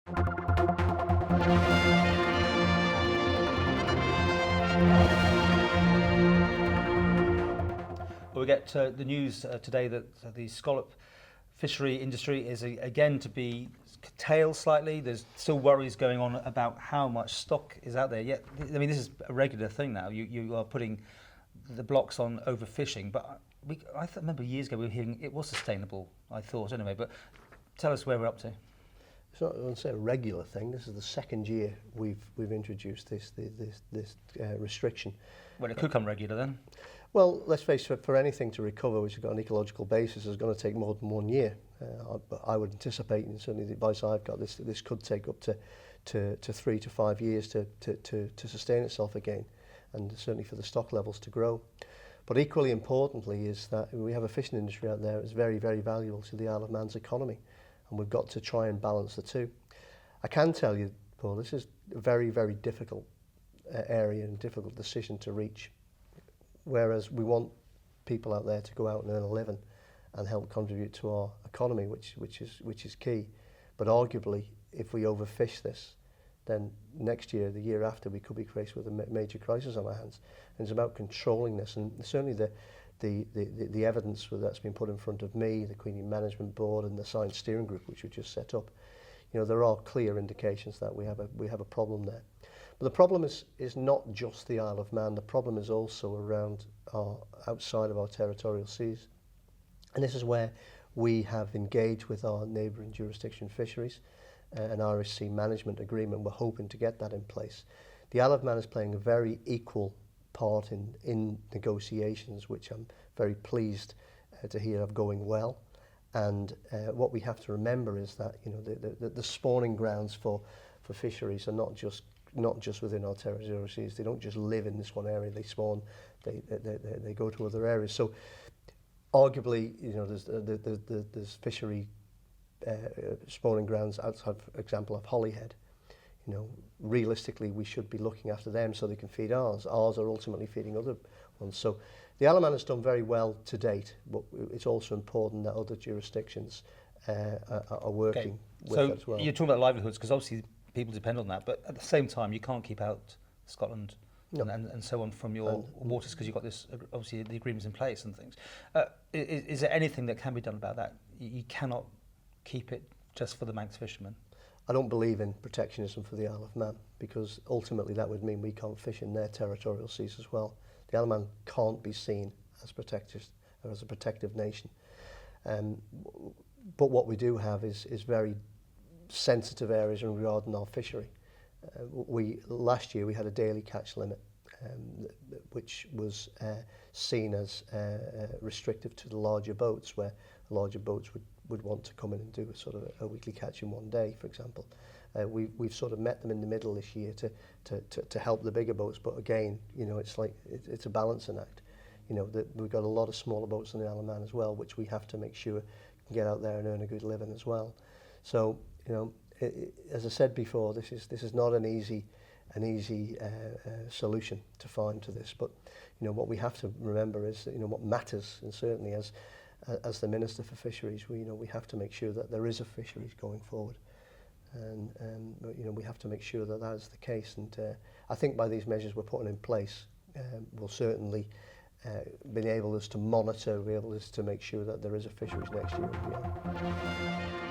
Well, we get the news today that the scallop fishery industry is again to be curtailed slightly. There's still worries going on about how much stock is out there. Yet, I mean, this is a regular thing now. You are putting the blocks on overfishing, but I remember years ago we were hearing it was sustainable, I thought anyway, but tell us where we're up to. It's not, I wouldn't say a regular thing. This is the second year we've introduced this restriction. Well, it could come regular then. Well, let's face it, for anything to recover which has got an ecological basis is going to take more than 1 year. But I would anticipate, and certainly the advice I've got, this could take up to 3 to 5 years to sustain itself again, and certainly for the stock levels to grow. But equally importantly is that we have a fishing industry out there that's very, very valuable to the Isle of Man's economy, and we've got to try and balance the two. I can tell you, Paul, this is a very, very difficult area and difficult decision to reach. Whereas we want people out there to go out and earn a living and help contribute to our economy, which is key. But arguably, if we overfish this, then next year, the year after, we could be faced with a major crisis on our hands. And it's about controlling this, and certainly the evidence that's been put in front of me, the Queenie Management Board, and the Science Steering Group, which we just set up. You know, there are clear indications that we have a problem there. But the problem is not just the Isle of Man. The problem is also around outside of our territorial seas. And this is where we have engaged with our neighbouring jurisdiction fisheries, an Irish Sea Management Agreement. We're hoping to get that in place. The Isle of Man is playing a very equal part in negotiations, which I'm very pleased to hear are going well. And what we have to remember is that, you know, the spawning grounds for fisheries are not just within our territorial seas. They don't just live in this one area. They spawn, they go to other areas. So arguably, you know, there's fishery spawning grounds outside, for example, of Holyhead. You know, realistically, we should be looking after them so they can feed ours. Ours are ultimately feeding other ones. So the Isle of Man has done very well to date, but it's also important that other jurisdictions are working with that as well. So you're talking about livelihoods, because obviously people depend on that, but at the same time, you can't keep out Scotland and so on from your waters, because you've got this, obviously the agreements in place and things. Is there anything that can be done about that? You cannot keep it just for the Manx fishermen. I don't believe in protectionism for the Isle of Man, because ultimately that would mean we can't fish in their territorial seas as well. The Isle of Man can't be seen as protected or as a protective nation. But what we do have is very sensitive areas regarding our fishery. Last year we had a daily catch limit, which was seen as restrictive to the larger boats, where the larger boats would want to come in and do a sort of a weekly catch in one day, for example. We've sort of met them in the middle this year to help the bigger boats, but again, you know, it's like it's a balancing act. You know, that we've got a lot of smaller boats in the Isle of Man as well, which we have to make sure can get out there and earn a good living as well. So, you know, as I said before, this is not an easy solution to find to this. But you know, what we have to remember is that, you know, what matters, and certainly as the Minister for Fisheries, we have to make sure that there is a fisheries going forward, and you know, we have to make sure that that is the case. And I think by these measures we're putting in place, we'll certainly be able to monitor, be able to make sure that there is a fisheries next year and beyond.